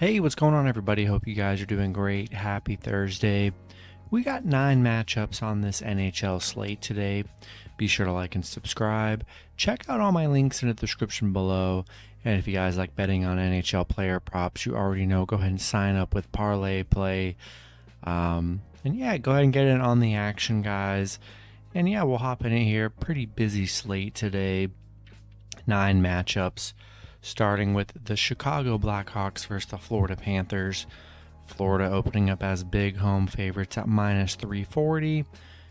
Hey, what's going on, everybody? Hope you guys are doing great. Happy Thursday. We got 9 matchups on this NHL slate today. Be sure to like and subscribe. Check out all my links in the description below. And if you guys like betting on NHL player props, you already know, go ahead and sign up with ParlayPlay. And yeah, go ahead and get in on the action, guys. And yeah, we'll hop in here. Pretty busy slate today. 9 matchups, starting with the Chicago Blackhawks versus the Florida Panthers. Florida opening up as big home favorites at minus 340.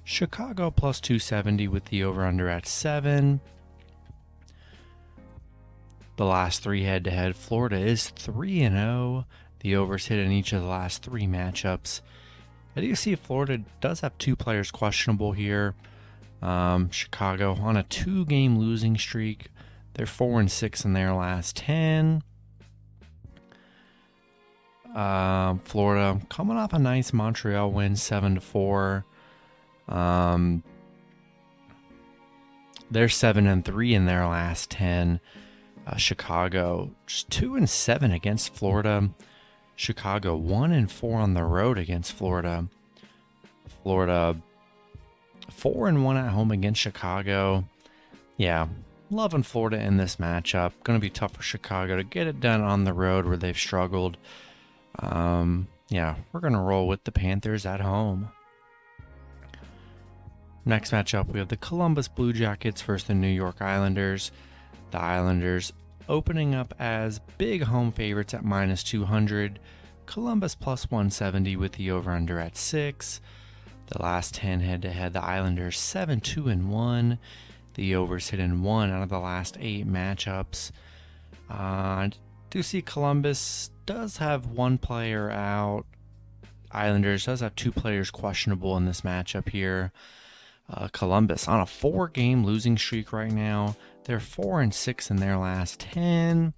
Chicago plus 270 with the over-under at 7. The last 3 head-to-head, Florida is 3-0. The overs hit in each of the last 3 matchups. I do see Florida does have 2 players questionable here. Chicago on a 2-game losing streak. They're 4-6 in their last 10. Florida coming off a nice Montreal win, 7-4. They're 7-3 in their last 10. Chicago just 2-7 against Florida. Chicago 1-4 on the road against Florida. Florida 4-1 at home against Chicago. Yeah, loving Florida in this matchup. Going to be tough for Chicago to get it done on the road where they've struggled. Yeah, we're going to roll with the Panthers at home. Next matchup, we have the Columbus Blue Jackets versus the New York Islanders. The Islanders opening up as big home favorites at minus 200. Columbus plus 170 with the over-under at 6. The last 10 head-to-head, the Islanders 7-2-1. The overs hit in 1 out of the last 8 matchups. I do see Columbus does have 1 player out. Islanders does have 2 players questionable in this matchup here. Columbus on a 4-game losing streak right now. They're 4-6 in their last 10.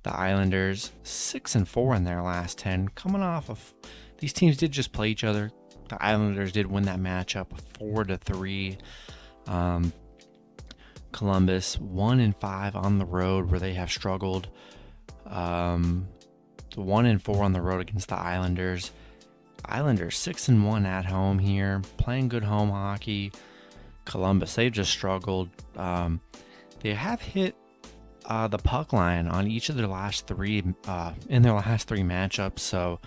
The Islanders 6-4 in their last 10. Coming off of, these teams did just play each other. The Islanders did win that matchup 4-3. Columbus 1-5 on the road where they have struggled. 1-4 on the road against the Islanders. Islanders 6-1 at home here, playing good home hockey. Columbus, they've just struggled. They have hit the puck line on each of their last 3 in their last 3 matchups. So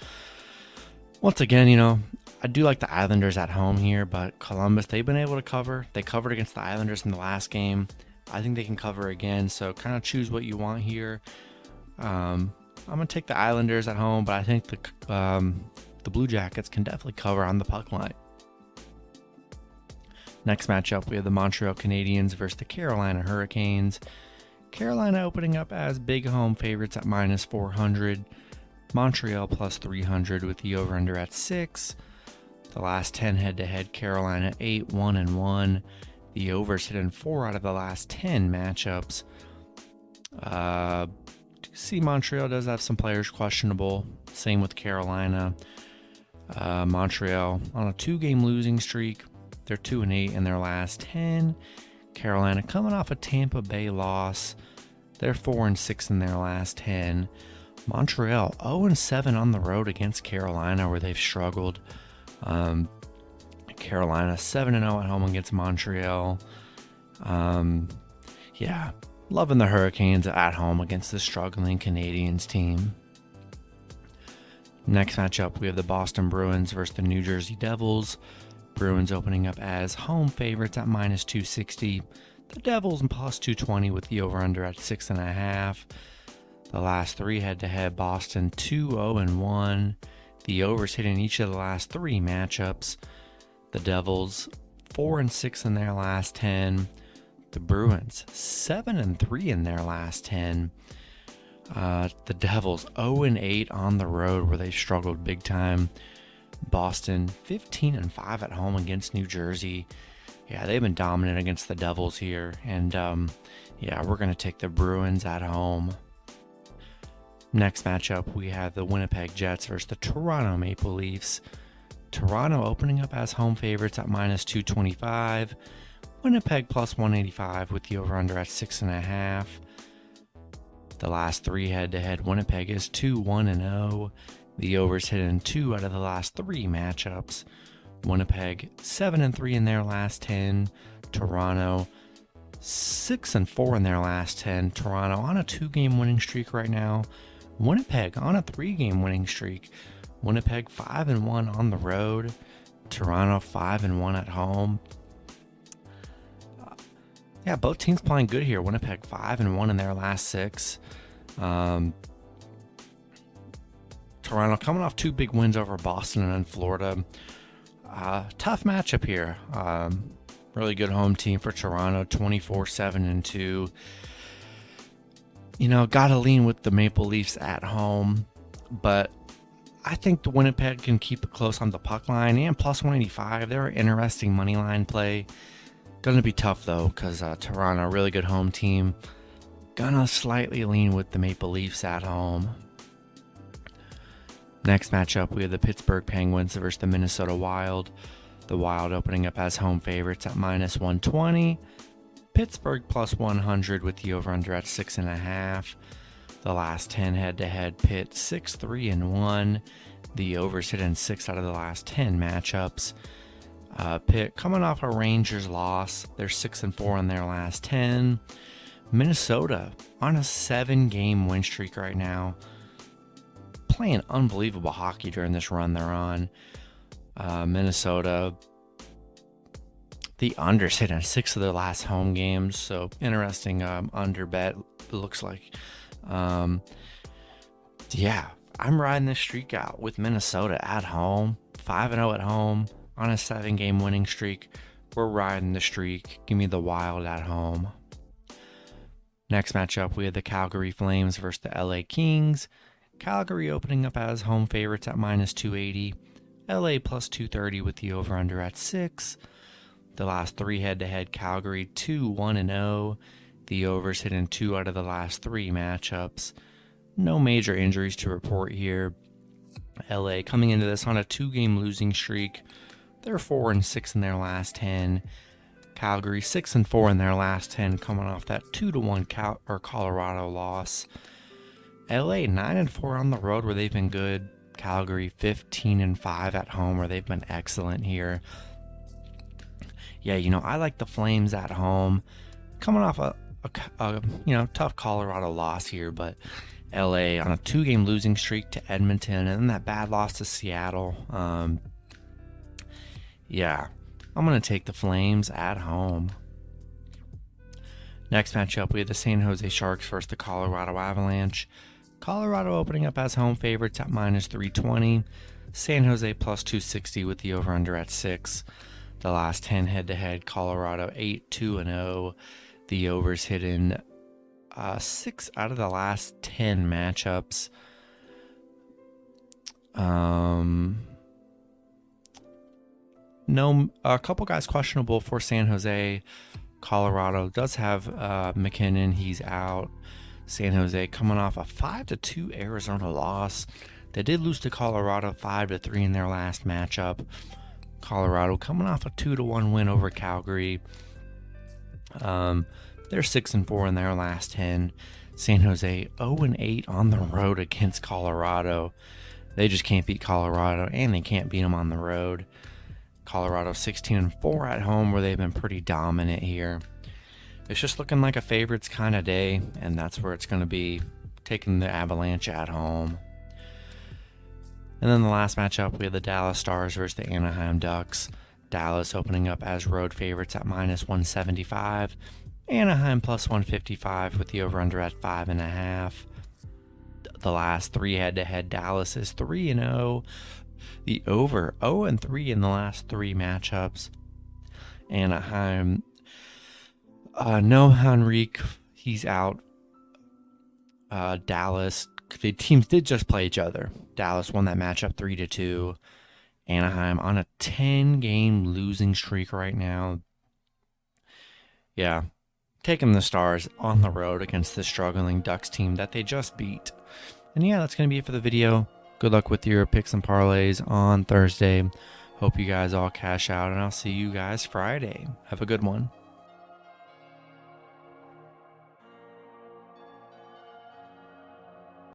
once again, I do like the Islanders at home here, but Columbus, they've been able to cover. They covered against the Islanders in the last game. I think they can cover again, so kind of choose what you want here. I'm going to take the Islanders at home, but I think the Blue Jackets can definitely cover on the puck line. Next matchup, we have the Montreal Canadiens versus the Carolina Hurricanes. Carolina opening up as big home favorites at minus 400. Montreal plus 300 with the over-under at 6. The last 10 head-to-head, Carolina 8-1-1. The overs hit in 4 out of the last 10 matchups. See, Montreal does have some players questionable. Same with Carolina. Montreal on a 2-game losing streak. They're 2-8 in their last 10. Carolina coming off a Tampa Bay loss. They're 4-6 in their last 10. Montreal 0-7 on the road against Carolina where they've struggled. Carolina 7-0 at home against Montreal. Yeah, loving the Hurricanes at home against the struggling Canadiens team. Next matchup, we have the Boston Bruins versus the New Jersey Devils. Bruins opening up as home favorites at minus 260. The Devils plus 220 with the over-under at 6.5. The last 3 head-to-head, Boston 2-0-1. The overs hit in each of the last 3 matchups. The Devils 4-6 in their last 10. The Bruins 7-3 in their last 10. The Devils 0-8 on the road where they struggled big time. Boston 15-5 at home against New Jersey. Yeah, they've been dominant against the Devils here. And yeah, we're going to take the Bruins at home. Next matchup, we have the Winnipeg Jets versus the Toronto Maple Leafs. Toronto opening up as home favorites at minus 225. Winnipeg plus 185 with the over-under at 6.5. The last 3 head-to-head, Winnipeg is 2-1-0. The overs hit in 2 out of the last 3 matchups. Winnipeg 7-3 in their last 10. Toronto 6-4 in their last 10. Toronto on a 2-game winning streak right now. Winnipeg on a 3-game winning streak. Winnipeg 5-1 on the road. Toronto 5-1 at home. Yeah, both teams playing good here. Winnipeg 5-1 in their last 6. Toronto coming off 2 big wins over Boston and Florida. Tough matchup here. Really good home team for Toronto, 24-7-2. You know, gotta lean with the Maple Leafs at home, but I think the Winnipeg can keep it close on the puck line, and plus 185. They're an interesting money line play. Gonna be tough though, because Toronto, really good home team. Gonna slightly lean with the Maple Leafs at home. Next matchup, we have the Pittsburgh Penguins versus the Minnesota Wild. The Wild opening up as home favorites at -120. Pittsburgh plus 100 with the over-under at 6.5. The last 10 head-to-head, Pitt 6-3-1. The overs hit in 6 out of the last 10 matchups. Pitt coming off a Rangers loss. They're 6-4 in their last 10. Minnesota on a 7-game win streak right now. Playing unbelievable hockey during this run they're on. Minnesota, the unders hit in 6 of their last home games, so interesting under bet, looks like. Yeah, I'm riding this streak out with Minnesota at home, 5-0 at home on a 7-game winning streak. We're riding the streak. Give me the Wild at home. Next matchup, we have the Calgary Flames versus the LA Kings. Calgary opening up as home favorites at -280. LA plus 230 with the over-under at 6. The last 3 head-to-head, Calgary 2-1-0. The overs hit in 2 out of the last 3 matchups. No major injuries to report here. LA coming into this on a 2-game losing streak. They're 4-6 in their last 10. Calgary 6-4 in their last 10, coming off that 2-1 Colorado loss. LA 9-4 on the road where they've been good. Calgary 15-5 at home where they've been excellent here. Yeah, you know, I like the Flames at home. Coming off a tough Colorado loss here, but LA on a 2-game losing streak to Edmonton and then that bad loss to Seattle. Yeah, I'm going to take the Flames at home. Next matchup, we have the San Jose Sharks versus the Colorado Avalanche. Colorado opening up as home favorites at -320. San Jose plus 260 with the over-under at 6. The last 10 head-to-head, Colorado 8-2-0. The overs hit in 6 out of the last 10 matchups. A couple guys questionable for San Jose. Colorado does have McKinnon. He's out. San Jose coming off a 5-2 Arizona loss. They did lose to Colorado 5-3 in their last matchup. Colorado coming off a 2-1 win over Calgary. They're 6-4 in their last 10. San Jose 0-8 on the road against Colorado. They just can't beat Colorado, and they can't beat them on the road. Colorado 16-4 at home where they've been pretty dominant here. It's just looking like a favorites kind of day, and that's where it's going to be, taking the Avalanche at home. And then the last matchup, we have the Dallas Stars versus the Anaheim Ducks. Dallas opening up as road favorites at -175. Anaheim plus 155 with the over-under at 5.5. The last 3 head-to-head, Dallas is 3-0. The over 0-3 in the last 3 matchups. Anaheim, no Henrique, he's out. Dallas, the teams did just play each other. Dallas won that matchup 3-2. Anaheim on a 10-game losing streak right now. Yeah, taking the Stars on the road against the struggling Ducks team that they just beat. And yeah, that's going to be it for the video. Good luck with your picks and parlays on Thursday. Hope you guys all cash out, and I'll see you guys Friday. Have a good one.